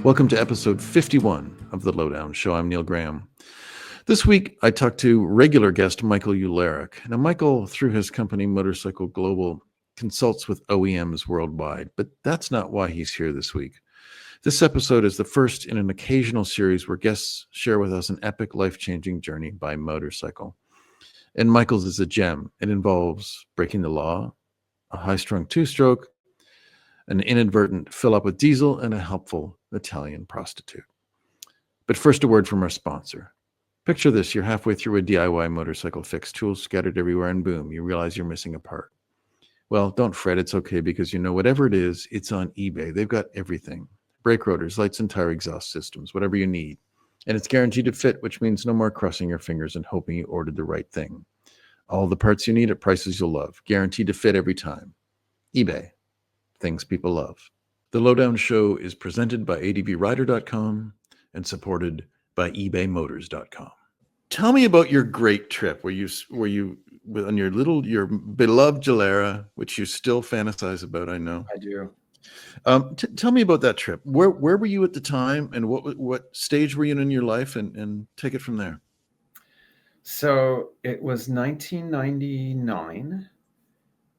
Welcome to episode 51 of The Lowdown Show. I'm Neil Graham. This week, I talked to regular guest Michael Uhlarik. Now, Michael, through his company Motorcycle Global, consults with OEMs worldwide, but that's not why he's here this week. This episode is the first in an occasional series where guests share with us an epic, life-changing journey by motorcycle. And Michael's is a gem. It involves breaking the law, a high-strung two-stroke, an inadvertent fill up with diesel, and a helpful Italian prostitute. But first, a word from our sponsor. Picture this: you're halfway through a DIY motorcycle fix, tools scattered everywhere, and boom, you realize you're missing a part. Well, don't fret, it's okay, because whatever it is, it's on eBay. They've got everything: brake rotors, lights and tire exhaust systems, whatever you need. And it's guaranteed to fit, which means no more crossing your fingers and hoping you ordered the right thing. All the parts you need at prices you'll love, guaranteed to fit every time. eBay. Things people love. The Lowdown Show is presented by advrider.com and supported by ebaymotors.com. Tell me about your great trip where you on your beloved Gilera, which you still fantasize about, I know. I do. Tell me about that trip. Where were you at the time, and what stage were you in your life, and take it from there. So it was 1999.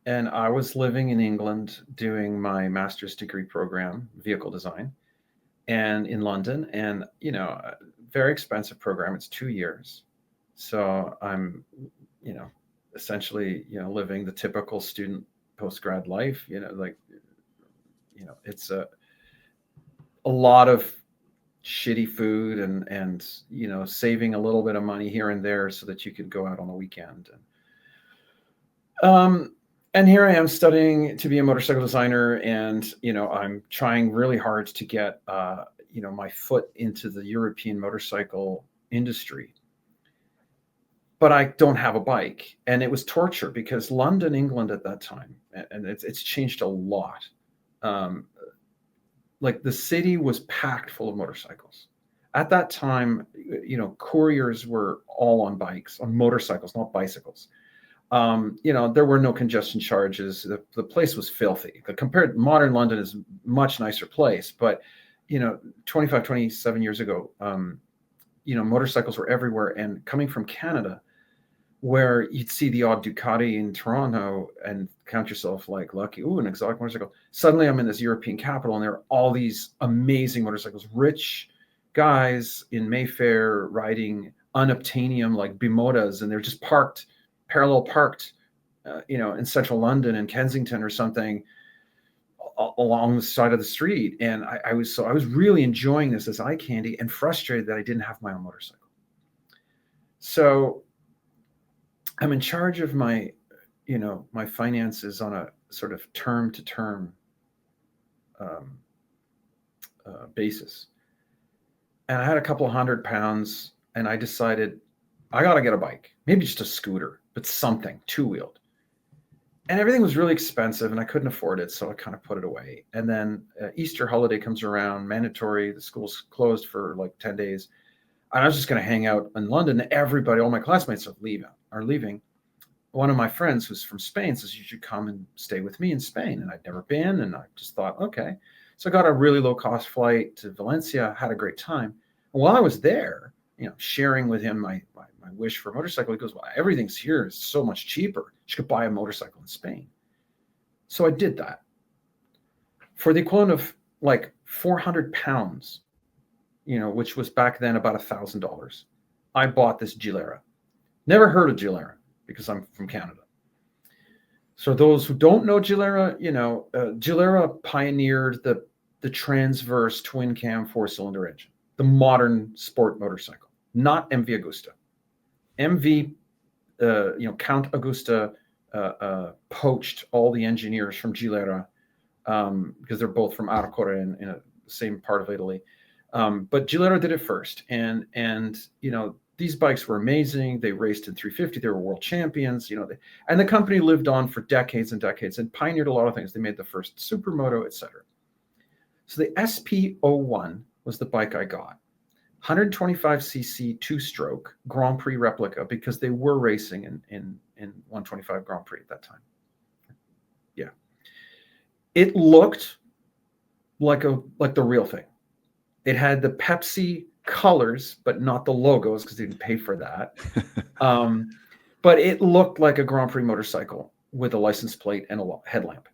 And I was living in England doing my master's degree program, vehicle design, and in London. And, very expensive program. It's 2 years. So I'm, essentially, living the typical student post-grad life, it's a lot of shitty food and, saving a little bit of money here and there so that you could go out on the weekend. And here I am studying to be a motorcycle designer, and I'm trying really hard to get my foot into the European motorcycle industry. But I don't have a bike, and it was torture because London, England at that time, and it's changed a lot. Like the city was packed full of motorcycles. At that time, couriers were all on bikes, on motorcycles, not bicycles. There were no congestion charges. The place was filthy. Compared, modern London is a much nicer place. But, 27 years ago, motorcycles were everywhere. And coming from Canada, where you'd see the odd Ducati in Toronto and count yourself like lucky, ooh, an exotic motorcycle. Suddenly I'm in this European capital, and there are all these amazing motorcycles, rich guys in Mayfair riding unobtainium like Bimotas, and they're just parallel parked, in central London and Kensington or something along the side of the street. And I was really enjoying this as eye candy and frustrated that I didn't have my own motorcycle. So I'm in charge of my finances on a sort of term to term basis. And I had a couple of £100, and I decided I got to get a bike, maybe just a scooter, but something two-wheeled. And everything was really expensive, and I couldn't afford it, so I kind of put it away. And then Easter holiday comes around, mandatory. The school's closed for like 10 days. And I was just going to hang out in London. Everybody, all my classmates are leaving. One of my friends who's from Spain says, you should come and stay with me in Spain. And I'd never been, and I just thought, okay. So I got a really low-cost flight to Valencia, had a great time. And while I was there, sharing with him my wish for a motorcycle, he goes, well, everything's here is so much cheaper. You could buy a motorcycle in Spain. So I did that. For the equivalent of like £400, which was back then about $1,000, I bought this Gilera. Never heard of Gilera because I'm from Canada. So those who don't know Gilera, Gilera pioneered the transverse twin cam 4-cylinder engine, the modern sport motorcycle, not MV Agusta. MV, Count Agusta poached all the engineers from Gilera because they're both from Arcore in the same part of Italy. But Gilera did it first. And these bikes were amazing. They raced in 350. They were world champions. And the company lived on for decades and decades and pioneered a lot of things. They made the first supermoto, etc. So the SP01 was the bike I got. 125cc two-stroke Grand Prix replica, because they were racing in 125 Grand Prix at that time. Yeah. It looked like the real thing. It had the Pepsi colors, but not the logos because they didn't pay for that. But it looked like a Grand Prix motorcycle with a license plate and a headlamp.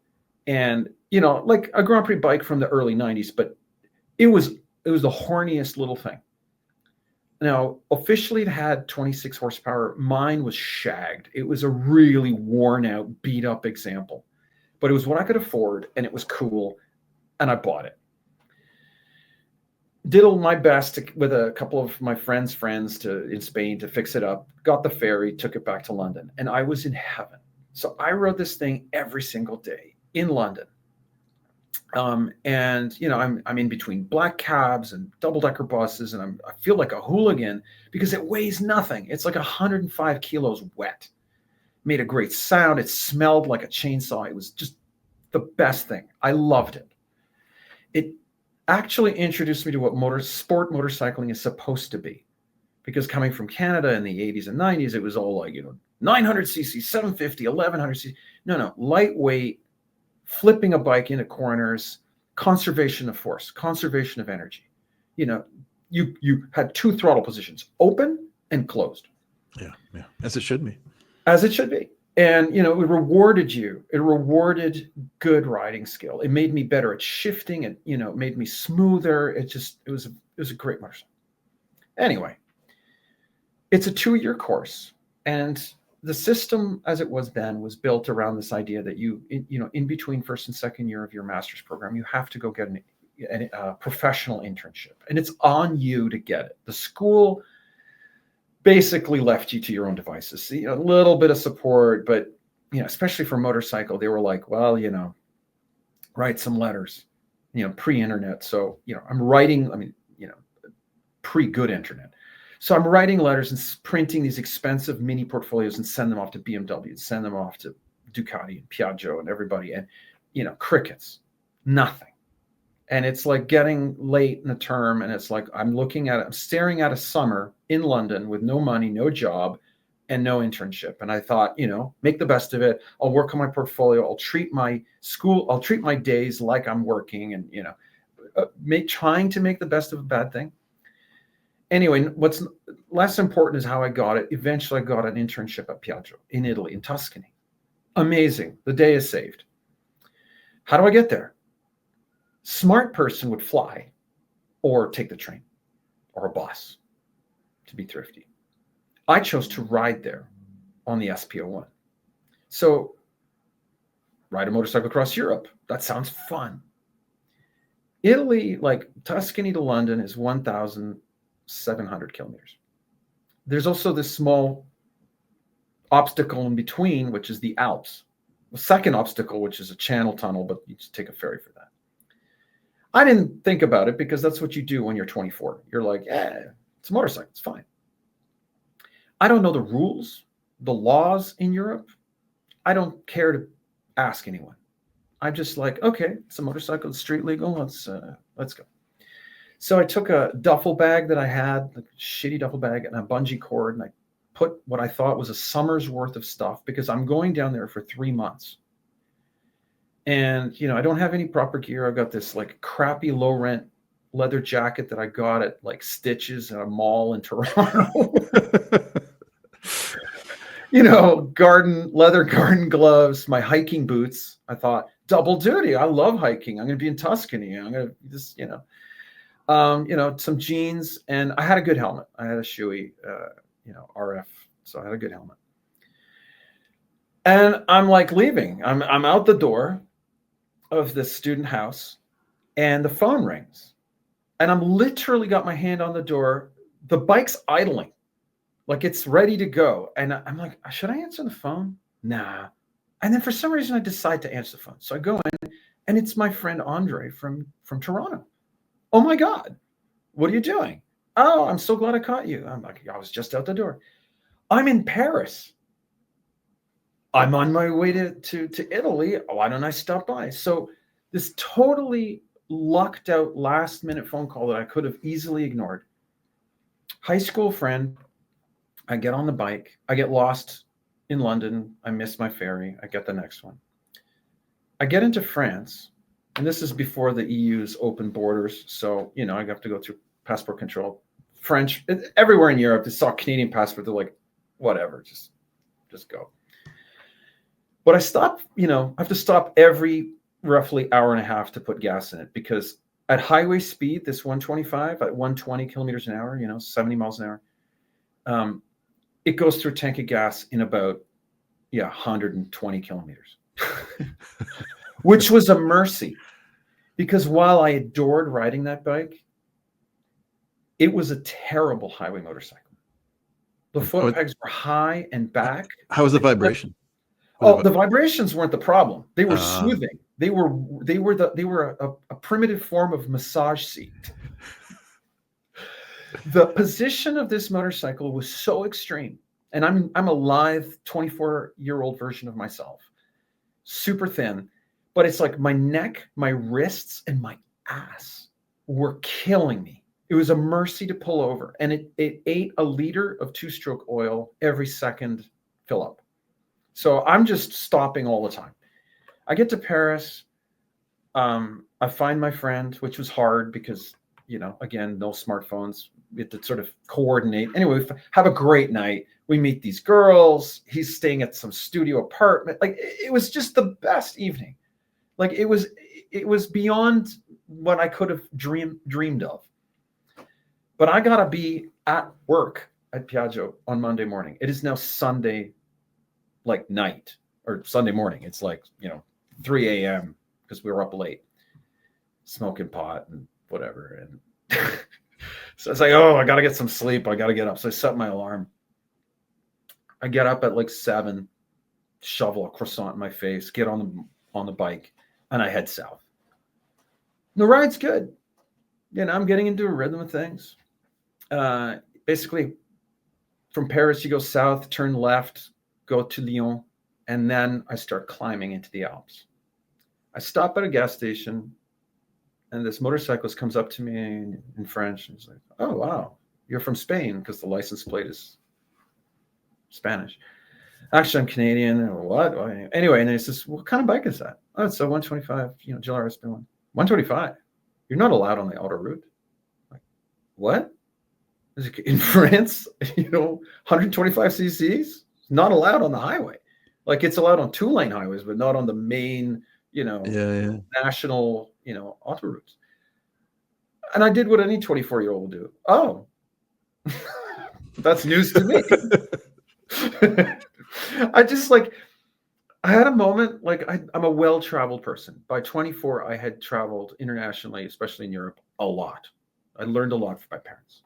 And, like a Grand Prix bike from the early 90s, but it was the horniest little thing. Now, officially it had 26 horsepower. Mine was shagged. It was a really worn out, beat up example, but it was what I could afford and it was cool. And I bought it. Did all my best with a couple of my friends in Spain to fix it up, got the ferry, took it back to London, and I was in heaven. So I rode this thing every single day in London. And I'm in between black cabs and double-decker buses, and I feel like a hooligan because it weighs nothing. It's like 105 kilos wet. Made a great sound. It smelled like a chainsaw. It was just the best thing. I loved it. It actually introduced me to what sport motorcycling is supposed to be, because coming from Canada in the 80s and 90s, it was all like 900cc, 750, 1100cc. No, lightweight, flipping a bike into corners, conservation of force, conservation of energy. You had two throttle positions, open and closed. Yeah, as it should be. As it should be. And, it rewarded you. It rewarded good riding skill. It made me better at shifting. It, made me smoother. It was a great motorcycle. Anyway, it's a 2-year course. And the system as it was then was built around this idea that in between first and second year of your master's program, you have to go get a professional internship. And it's on you to get it. The school basically left you to your own devices. A little bit of support, but especially for motorcycle, they were like, well, write some letters, pre-internet. So, I'm writing, pre-good internet. So I'm writing letters and printing these expensive mini portfolios and send them off to BMW, send them off to Ducati and Piaggio and everybody. And, crickets, nothing. And it's like getting late in the term. And it's like, I'm staring at a summer in London with no money, no job, and no internship. And I thought, make the best of it. I'll work on my portfolio. I'll treat my days like I'm working and, trying to make the best of a bad thing. Anyway, what's less important is how I got it. Eventually, I got an internship at Piaggio in Italy, in Tuscany. Amazing. The day is saved. How do I get there? Smart person would fly or take the train or a bus to be thrifty. I chose to ride there on the SP01. So ride a motorcycle across Europe. That sounds fun. Italy, like Tuscany to London, is 1,700 kilometers. There's also this small obstacle in between, which is the Alps. The second obstacle, which is a channel tunnel, but you just take a ferry for that. I didn't think about it because that's what you do when you're 24. You're like, it's a motorcycle. It's fine. I don't know the rules, the laws in Europe. I don't care to ask anyone. I'm just like, okay, it's a motorcycle. It's street legal. Let's go. So I took a duffel bag that I had, a shitty duffel bag, and a bungee cord, and I put what I thought was a summer's worth of stuff because I'm going down there for 3 months. And, I don't have any proper gear. I've got this like crappy low rent leather jacket that I got at like Stitches at a mall in Toronto. Leather garden gloves, my hiking boots. I thought double duty. I love hiking. I'm going to be in Tuscany. I'm going to just, some jeans, and I had a good helmet. I had a Shoei, RF. So I had a good helmet. And I'm like leaving. I'm out the door of this student house, and the phone rings, and I'm literally got my hand on the door. The bike's idling, like it's ready to go. And I'm like, should I answer the phone? Nah. And then for some reason I decide to answer the phone. So I go in, and it's my friend Andre from Toronto. Oh my God, what are you doing? Oh, I'm so glad I caught you. I'm like, I was just out the door. I'm in Paris. I'm on my way to Italy. Why don't I stop by? So this totally lucked out last minute phone call that I could have easily ignored. High school friend. I get on the bike. I get lost in London. I miss my ferry. I get the next one. I get into France. And this is before the EU's open borders. So, you know, I have to go through passport control. French, everywhere in Europe, they saw Canadian passport. They're like, whatever, just go. But I stopped, you know, I have to stop every roughly hour and a half to put gas in it, because at highway speed, this 125 at 120 kilometers an hour, you know, 70 miles an hour, it goes through a tank of gas in about 120 kilometers, which was a mercy, because while I adored riding that bike, it was a terrible highway motorcycle. The foot pegs were high and back. How was the vibration? The vibrations weren't the problem. They were soothing. They were a primitive form of massage seat. The position of this motorcycle was so extreme, and I'm a lithe 24-year-old version of myself, super thin, but it's like my neck, my wrists, and my ass were killing me. It was a mercy to pull over, and it ate a liter of two-stroke oil every second fill up. So I'm just stopping all the time. I get to Paris. I find my friend, which was hard because, you know, again, no smartphones. We had to sort of coordinate. Anyway, we have a great night. We meet these girls. He's staying at some studio apartment. Like, it was just the best evening. Like, it was beyond what I could have dreamed of. But I gotta be at work at Piaggio on Monday morning. It is now Sunday, like night, or Sunday morning. It's like, you know, 3 a.m. because we were up late smoking pot and whatever. And so it's like, oh, I got to get some sleep. I got to get up. So I set my alarm. I get up at like 7, shovel a croissant in my face, get on the bike, and I head south. The ride's good. You know, I'm getting into a rhythm of things. Basically, from Paris, you go south, turn left, go to Lyon, and then I start climbing into the Alps. I stop at a gas station, and this motorcyclist comes up to me in French, and he's like, "Oh, wow, you're from Spain," because the license plate is Spanish. Actually, I'm Canadian. What? Anyway, and he says, "What kind of bike is that?" "Oh, it's a 125, you know, Gilles RS1." 125? You're not allowed on the autoroute. Like, what? In France, you know, 125 cc's not allowed on the highway. Like, it's allowed on 2-lane highways, but not on the main, you know, national, you know, autoroutes. And I did what any 24-year-old would do. Oh, that's news to me. I had a moment, like, I'm a well-traveled person. By 24, I had traveled internationally, especially in Europe, a lot. I learned a lot from my parents.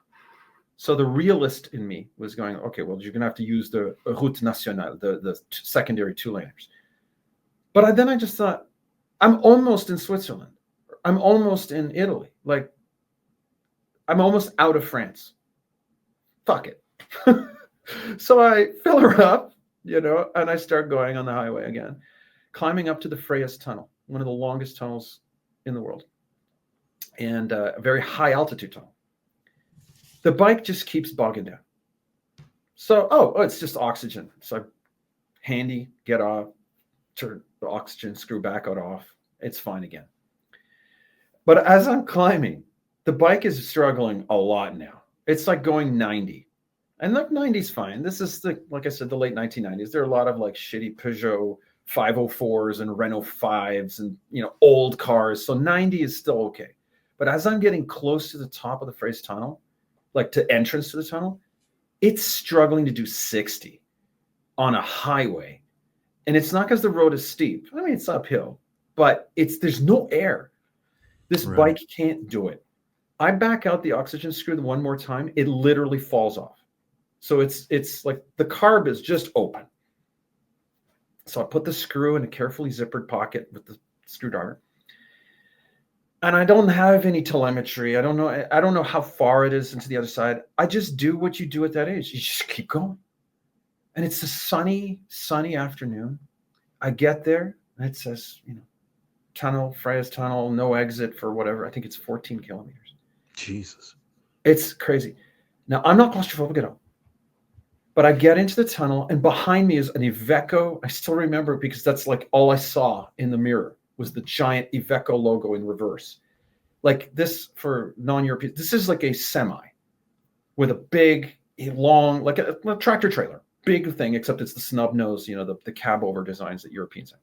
So the realist in me was going, okay, well, you're going to have to use the Route Nationale, the secondary 2-laners. But then I just thought, I'm almost in Switzerland. I'm almost in Italy. Like, I'm almost out of France. Fuck it. So I fill her up, you know, and I start going on the highway again, climbing up to the Freyas Tunnel, one of the longest tunnels in the world, and a very high altitude tunnel. The bike just keeps bogging down. So, it's just oxygen. So handy, get off, turn the oxygen screw back out off. It's fine again. But as I'm climbing, the bike is struggling a lot now. It's like going 90. And like 90 is fine. This is like I said, the late 1990s. There are a lot of like shitty Peugeot 504s and Renault 5s and, you know, old cars. So 90 is still okay. But as I'm getting close to the top of the Freyas Tunnel, like to entrance to the tunnel, it's struggling to do 60 on a highway. And it's not because the road is steep. I mean, it's uphill, but there's no air. This bike can't do it. I back out the oxygen screw one more time, it literally falls off. So it's like the carb is just open. So I put the screw in a carefully zippered pocket with the screwdriver. And I don't have any telemetry. I don't know how far it is into the other side. I just do what you do at that age. You just keep going. And it's a sunny afternoon. I get there and it says, you know, tunnel, Freyas Tunnel, no exit for whatever. I think it's 14 kilometers. Jesus. It's crazy. Now, I'm not claustrophobic at all. But I get into the tunnel and behind me is an Iveco. I still remember it because that's like all I saw in the mirror. was the giant Iveco logo in reverse. Like this, for non-Europeans, this is like a semi with a big, long, like a tractor trailer, big thing, except it's the snub nose, the cab over designs that Europeans have.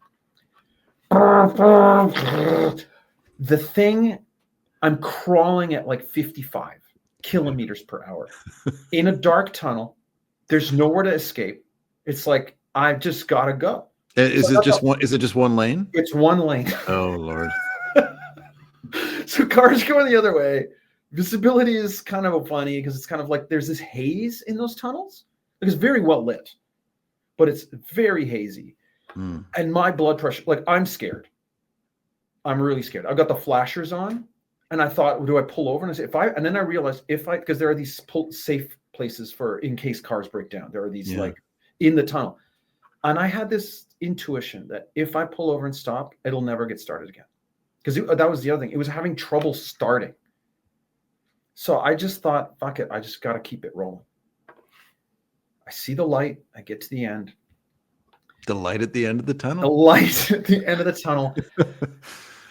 The thing, I'm crawling at like 55 kilometers per hour in a dark tunnel. There's nowhere to escape. It's like, I've just got to go. Is it just one lane? It's one lane. Oh, Lord. So cars going the other way. Visibility is kind of funny because it's kind of like there's this haze in those tunnels. It's very well lit, but it's very hazy. And my blood pressure, like I'm scared. I'm really scared. I've got the flashers on, and I thought, do I pull over? And I say, and then I realized because there are these safe places for in case cars break down. There are these like in the tunnel. And I had this intuition that if I pull over and stop, it'll never get started again. Because that was the other thing. It was having trouble starting. So I just thought, fuck it. I just got to keep it rolling. I see the light. I get to the end. The light at the end of the tunnel? The light at the end of the tunnel.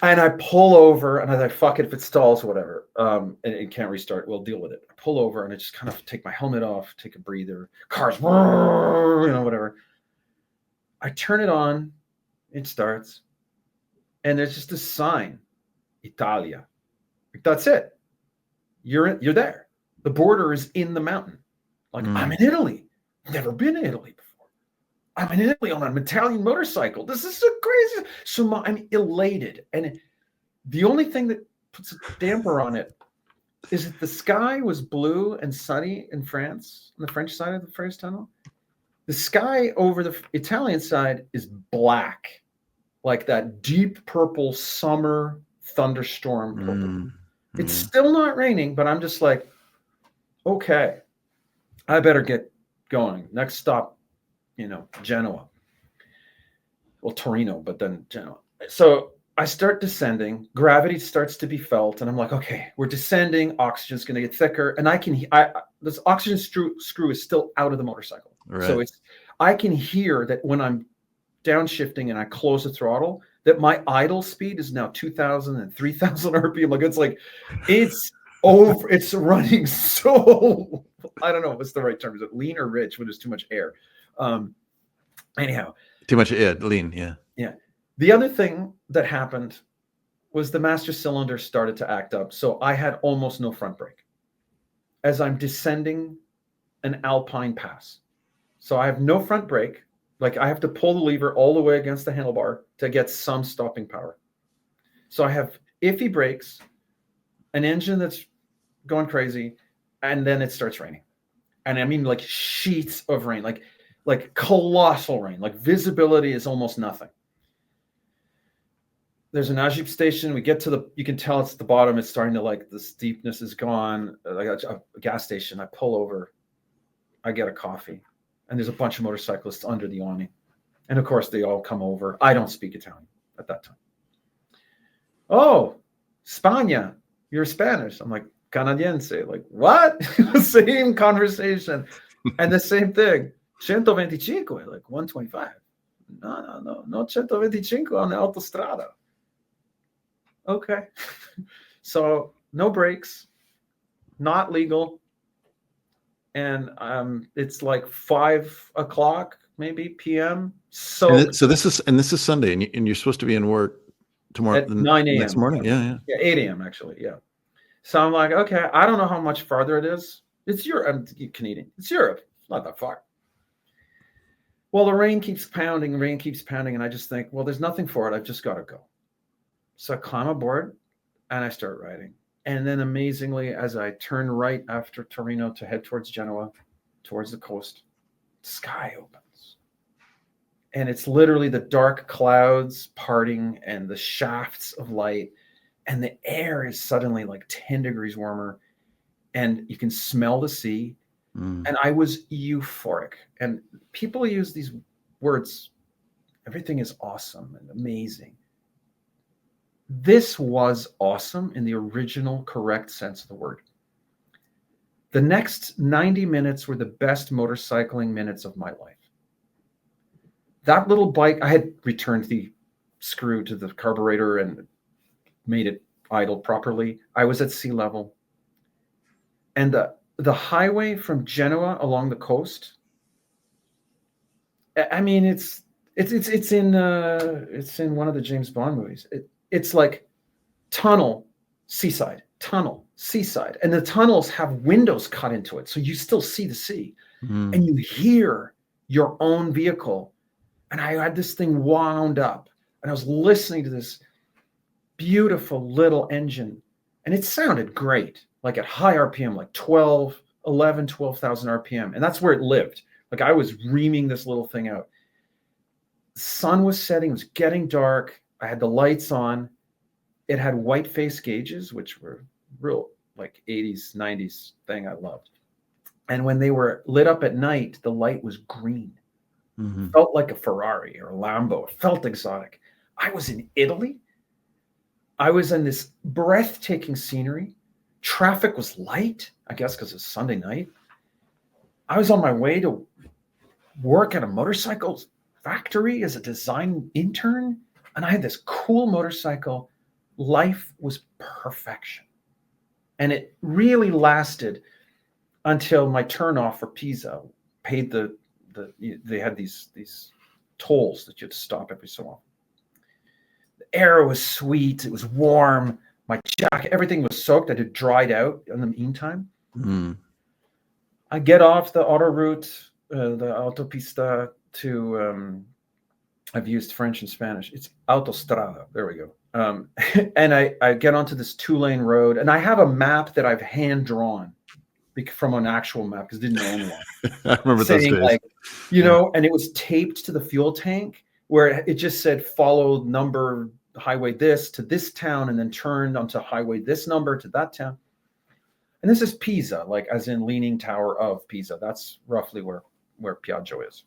And I pull over and I thought, fuck it, if it stalls, whatever. And it can't restart, we'll deal with it. I pull over and I just kind of take my helmet off, take a breather. Cars, whatever. I turn it on. It starts. And there's just a sign, Italia. That's it. You're there. The border is in the mountain. Like, I'm in Italy. Never been to Italy before. I'm in Italy on an Italian motorcycle. This is so crazy. So I'm elated. And the only thing that puts a damper on it is that the sky was blue and sunny in France, on the French side of the French tunnel. The sky over the Italian side is black. Like that deep purple summer thunderstorm purple. It's still not raining, but I'm just like, okay, I better get going. Next stop, Genoa. Well, Torino, but then Genoa. So I start descending. Gravity starts to be felt, and I'm like, okay, we're descending. Oxygen's going to get thicker, and this oxygen screw is still out of the motorcycle. Right. So I can hear that when I'm downshifting and I close the throttle, that my idle speed is now 2,000 and 3,000 RPM. It's over. It's running so, I don't know what's the right term. Is it lean or rich when there's too much air? Anyhow. Too much air, lean, yeah. Yeah. The other thing that happened was the master cylinder started to act up. So I had almost no front brake as I'm descending an alpine pass. So I have no front brake. Like I have to pull the lever all the way against the handlebar to get some stopping power. So I have iffy brakes, an engine that's going crazy, and then it starts raining. And I mean like sheets of rain, like colossal rain, like visibility is almost nothing. There's an Ajip station. We get to you can tell it's at the bottom. It's starting to the steepness is gone. Like a gas station. I pull over. I get a coffee. And there's a bunch of motorcyclists under the awning. And of course, they all come over. I don't speak Italian at that time. Oh, Spagna, you're Spanish. I'm like, Canadiense. Like, what? Same conversation. And the same thing. 125, like 125. No, 125 on the autostrada. Okay. So no brakes, not legal. And it's like 5 o'clock maybe p.m. So this is Sunday, and you're supposed to be in work tomorrow at 9 a.m. next morning. Yeah, 8 a.m. actually. Yeah. So I'm like, okay, I don't know how much farther it is. It's Europe. I'm Canadian. It's Europe. Not that far. Well, the rain keeps pounding, and I just think, well, there's nothing for it. I've just got to go. So I climb aboard, and I start riding. And then amazingly, as I turn right after Torino to head towards Genoa, towards the coast, the sky opens. And it's literally the dark clouds parting and the shafts of light. And the air is suddenly like 10 degrees warmer. And you can smell the sea. And I was euphoric. And people use these words, everything is awesome and amazing. This was awesome in the original correct sense of the word. The next 90 minutes were the best motorcycling minutes of my life. That little bike, I had returned the screw to the carburetor and made it idle properly. I was at sea level. And the highway from Genoa along the coast, I mean, it's in one of the James Bond movies. It's like tunnel, seaside, and the tunnels have windows cut into it, so you still see the sea, and you hear your own vehicle. And I had this thing wound up, and I was listening to this beautiful little engine, and it sounded great, like at high RPM, like 12,000 RPM, and that's where it lived. Like I was reaming this little thing out. The sun was setting, it was getting dark. I had the lights on. It had white face gauges, which were real like 80s, 90s thing I loved. And when they were lit up at night, the light was green. Felt like a Ferrari or a Lambo. It felt exotic. I was in Italy. I was in this breathtaking scenery. Traffic was light, I guess because it's Sunday night. I was on my way to work at a motorcycle factory as a design intern, and I had this cool motorcycle. Life was perfection. And it really lasted until my turn off for Pisa. Paid they had these tolls that you had to stop every so often. The air was sweet. It was warm. My jacket, everything was soaked. I had dried out in the meantime. I get off the autoroute, the autopista to, I've used French and Spanish. It's autostrada. There we go. And I get onto this 2-lane road, and I have a map that I've hand drawn from an actual map because I didn't own one. I remember those days. Like, you know, and it was taped to the fuel tank where it just said follow number highway this to this town and then turned onto highway this number to that town. And this is Pisa, like as in Leaning Tower of Pisa. That's roughly where Piaggio is.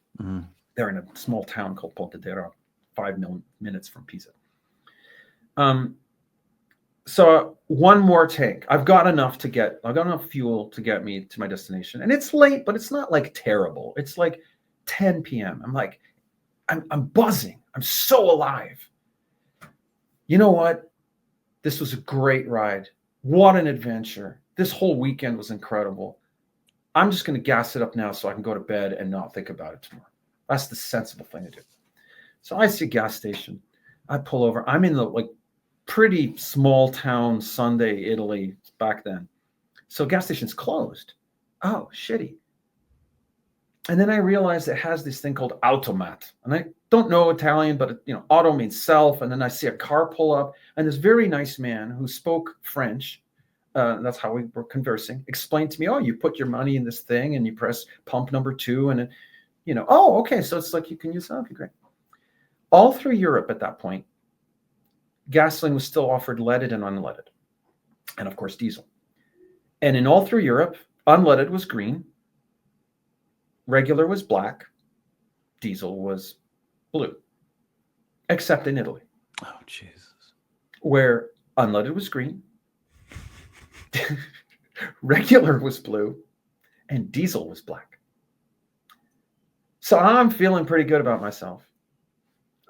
They're in a small town called Pontedera, 5 minutes from Pisa. So one more tank. I've got enough fuel to get me to my destination. And it's late, but it's not like terrible. It's like 10 p.m. I'm like, I'm buzzing. I'm so alive. You know what? This was a great ride. What an adventure. This whole weekend was incredible. I'm just going to gas it up now so I can go to bed and not think about it tomorrow. That's the sensible thing to do. So I see a gas station. I pull over. I'm in the like pretty small town Sunday, Italy back then. So gas station's closed. Oh, shitty. And then I realized it has this thing called automat. And I don't know Italian, but auto means self. And then I see a car pull up, and this very nice man who spoke French, that's how we were conversing, explained to me, oh, you put your money in this thing and you press pump number 2 and oh, okay. So it's like you can use, okay, great. All through Europe at that point, gasoline was still offered leaded and unleaded. And of course, diesel. And in all through Europe, unleaded was green, regular was black, diesel was blue, except in Italy. Oh, Jesus. Where unleaded was green, regular was blue, and diesel was black. So I'm feeling pretty good about myself.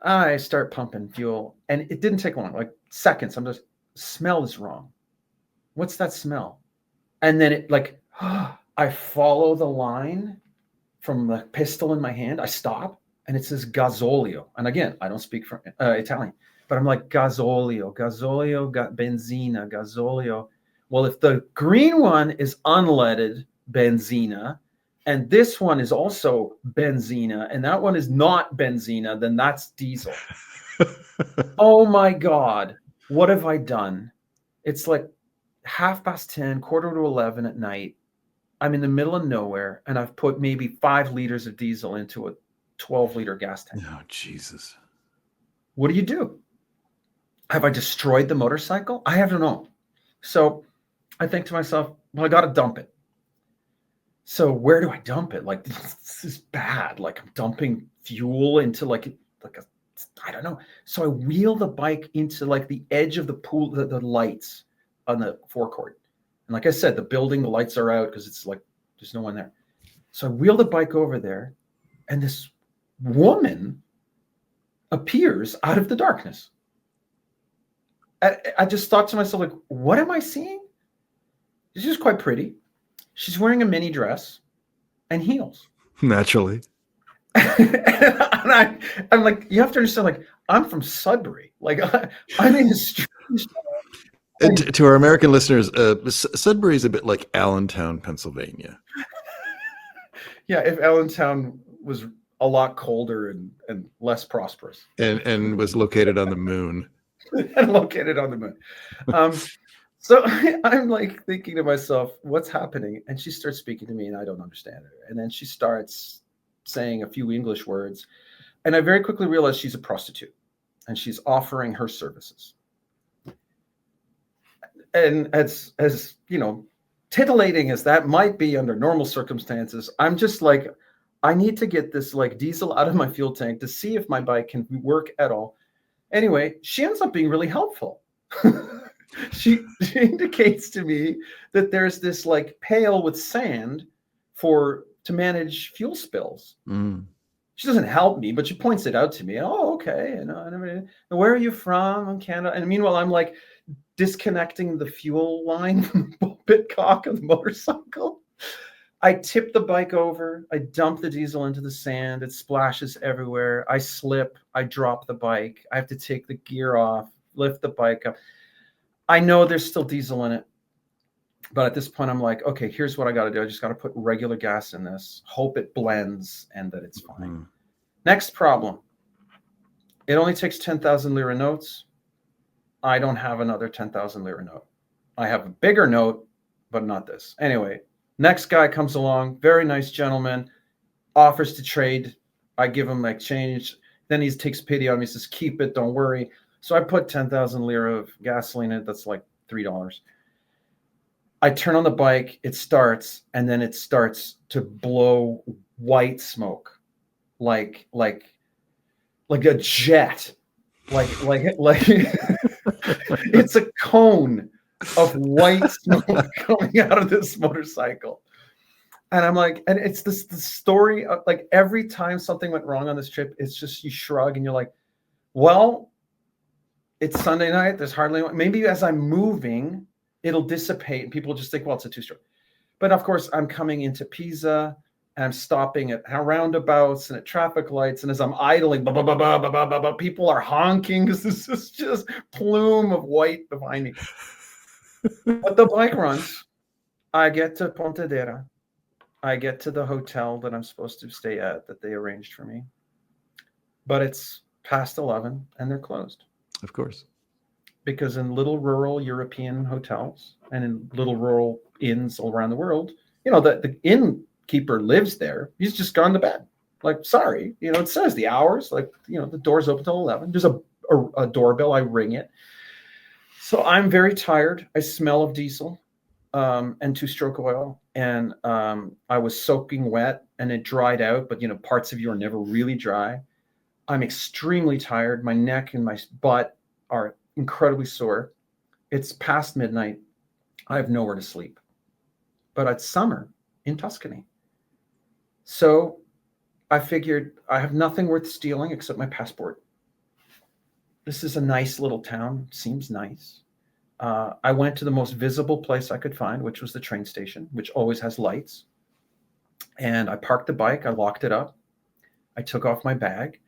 I start pumping fuel, and it didn't take long, like seconds. I'm just, smell is wrong. What's that smell? And then it like, I follow the line from the pistol in my hand. I stop, and it says gasolio. And again, I don't speak Italian, but I'm like, gasolio, benzina, gasolio. Well, if the green one is unleaded benzina, and this one is also benzina, and that one is not benzina, then that's diesel. Oh my God, what have I done? It's like 10:30, 10:45 at night. I'm in the middle of nowhere, and I've put maybe 5 liters of diesel into a 12-liter gas tank. Oh, Jesus. What do? Have I destroyed the motorcycle? I don't know. So I think to myself, well, I got to dump it. So where do I dump it? Like, this is bad. Like, I'm dumping fuel into I don't know. So I wheel the bike into like the edge of the pool, the lights on the forecourt. And like I said, the building, the lights are out because it's like, there's no one there. So I wheel the bike over there, and this woman, appears out of the darkness. I just thought to myself, like, what am I seeing? She's just quite pretty. She's wearing a mini dress and heels. Naturally. And I'm like, you have to understand, like, I'm from Sudbury. Like, I'm in a strange. And to our American listeners, Sudbury is a bit like Allentown, Pennsylvania. Yeah, if Allentown was a lot colder and less prosperous. And was located on the moon. And located on the moon. So I'm like thinking to myself, what's happening? And she starts speaking to me and I don't understand her. And then she starts saying a few English words. And I very quickly realized she's a prostitute and she's offering her services. And as you know, titillating as that might be under normal circumstances, I'm just like, I need to get this like diesel out of my fuel tank to see if my bike can work at all. Anyway, she ends up being really helpful. She indicates to me that there's this like pail with sand to manage fuel spills. Mm. She doesn't help me, but she points it out to me. Oh, okay. And where are you from? In Canada. And meanwhile, I'm like disconnecting the fuel line from the bitcock of the motorcycle. I tip the bike over. I dump the diesel into the sand. It splashes everywhere. I slip. I drop the bike. I have to take the gear off, lift the bike up. I know there's still diesel in it. But at this point, I'm like, okay, here's what I got to do. I just got to put regular gas in this, hope it blends and that it's fine. Mm. Next problem. It only takes 10,000 lira notes. I don't have another 10,000 lira note. I have a bigger note, but not this. Anyway, next guy comes along, very nice gentleman, offers to trade. I give him like change. Then he takes pity on me, says, keep it, don't worry. So I put 10,000 lira of gasoline in it. That's like $3. I turn on the bike, it starts, and then it starts to blow white smoke, like a jet, like it's a cone of white smoke coming out of this motorcycle. And I'm like, and it's the story of like every time something went wrong on this trip, it's just you shrug and you're like, well, it's Sunday night. There's hardly, maybe as I'm moving, it'll dissipate and people just think, well, it's a two-stroke. But of course, I'm coming into Pisa and I'm stopping at roundabouts and at traffic lights. And as I'm idling, people are honking because this is just plume of white behind me. But the bike runs. I get to Pontedera. I get to the hotel that I'm supposed to stay at that they arranged for me. But it's past 11 and they're closed. Of course. Because in little rural European hotels and in little rural inns all around the world, you know, the innkeeper lives there. He's just gone to bed. Like, sorry, you know, it says the hours, like, you know, the door's open till 11. There's a doorbell. I ring it. So I'm very tired. I smell of diesel and two-stroke oil. And I was soaking wet and it dried out. But, you know, parts of you are never really dry. I'm extremely tired. My neck and my butt are incredibly sore. It's past midnight. I have nowhere to sleep. But it's summer in Tuscany. So I figured I have nothing worth stealing except my passport. This is a nice little town. Seems nice. I went to the most visible place I could find, which was the train station, which always has lights. And I parked the bike. I locked it up. I took off my bag,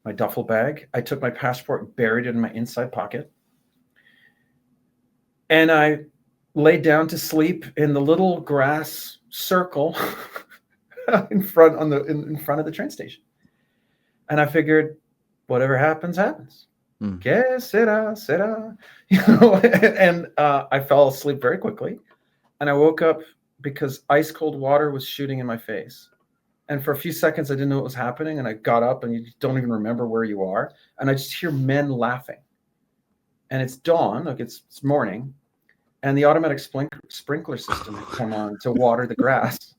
my duffel bag. I took my passport, buried it in my inside pocket. And I laid down to sleep in the little grass circle in front of the train station. And I figured, whatever happens, happens. Que sera, sera. You know, and I fell asleep very quickly. And I woke up because ice cold water was shooting in my face. And for a few seconds, I didn't know what was happening. And I got up and you don't even remember where you are. And I just hear men laughing. And it's dawn, like it's morning. And the automatic sprinkler system had come on to water the grass.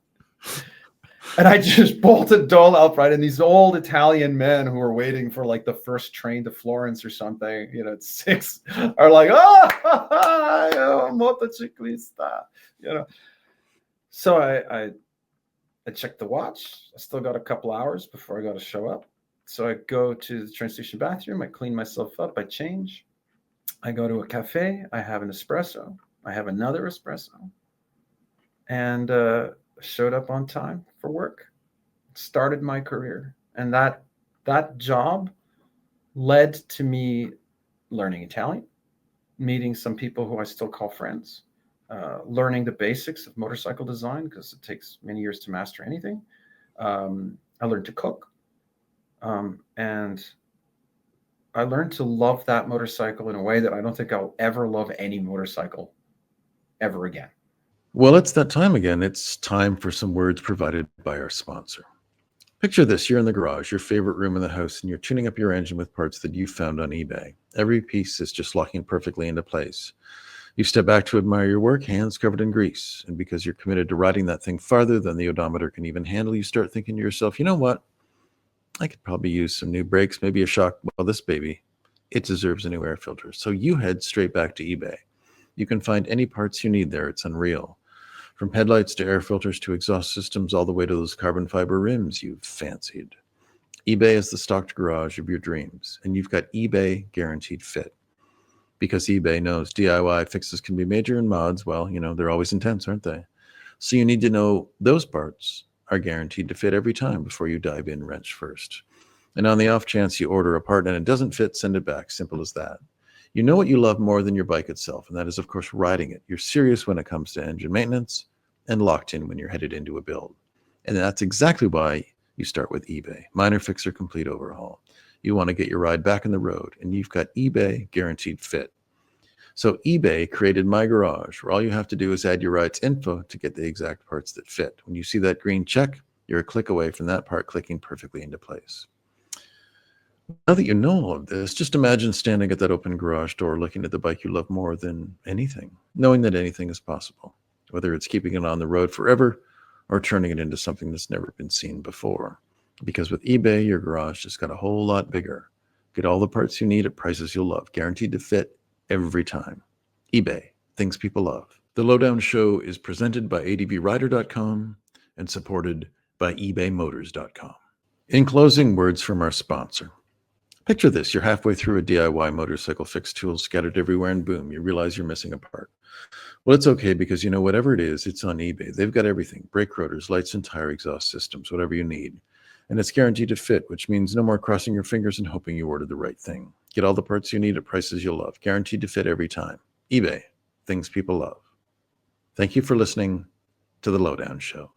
And I just bolted Dole upright. And these old Italian men who were waiting for like the first train to Florence or something, you know, at 6, are like, oh, motociclista, you know. So I checked the watch. I still got a couple hours before I got to show up. So I go to the train station bathroom, I clean myself up, I change, I go to a cafe, I have an espresso, I have another espresso, and showed up on time for work, started my career. And that job led to me learning Italian, meeting some people who I still call friends, learning the basics of motorcycle design because it takes many years to master anything. I learned to cook, and I learned to love that motorcycle in a way that I don't think I'll ever love any motorcycle ever again. Well, it's that time again. It's time for some words provided by our sponsor. Picture this, you're in the garage, your favorite room in the house, and you're tuning up your engine with parts that you found on eBay. Every piece is just locking perfectly into place. You step back to admire your work, hands covered in grease. And because you're committed to riding that thing farther than the odometer can even handle, you start thinking to yourself, you know what? I could probably use some new brakes, maybe a shock. Well, this baby, it deserves a new air filter. So you head straight back to eBay. You can find any parts you need there. It's unreal. From headlights to air filters to exhaust systems, all the way to those carbon fiber rims you've fancied. eBay is the stocked garage of your dreams, and you've got eBay Guaranteed Fit. Because eBay knows DIY fixes can be major and mods, well, they're always intense, aren't they? So you need to know those parts are guaranteed to fit every time before you dive in wrench first. And on the off chance you order a part and it doesn't fit, send it back. Simple as that. You know what you love more than your bike itself, and that is, of course, riding it. You're serious when it comes to engine maintenance and locked in when you're headed into a build. And that's exactly why you start with eBay. Minor fix or complete overhaul. You want to get your ride back on the road, and you've got eBay Guaranteed Fit. So eBay created My Garage, where all you have to do is add your ride's info to get the exact parts that fit. When you see that green check, you're a click away from that part clicking perfectly into place. Now that you know all of this, just imagine standing at that open garage door looking at the bike you love more than anything, knowing that anything is possible, whether it's keeping it on the road forever or turning it into something that's never been seen before. Because with eBay, your garage just got a whole lot bigger. Get all the parts you need at prices you'll love, guaranteed to fit every time. eBay, things people love. The Lowdown Show is presented by advrider.com and supported by ebaymotors.com. In closing, words from our sponsor. Picture this, you're halfway through a DIY motorcycle fix tools scattered everywhere, and boom, you realize you're missing a part. Well, it's okay, because whatever it is, it's on eBay. They've got everything: brake rotors, lights and tire exhaust systems, whatever you need. And it's guaranteed to fit, which means no more crossing your fingers and hoping you ordered the right thing. Get all the parts you need at prices you'll love, guaranteed to fit every time. eBay, things people love. Thank you for listening to The Lowdown Show.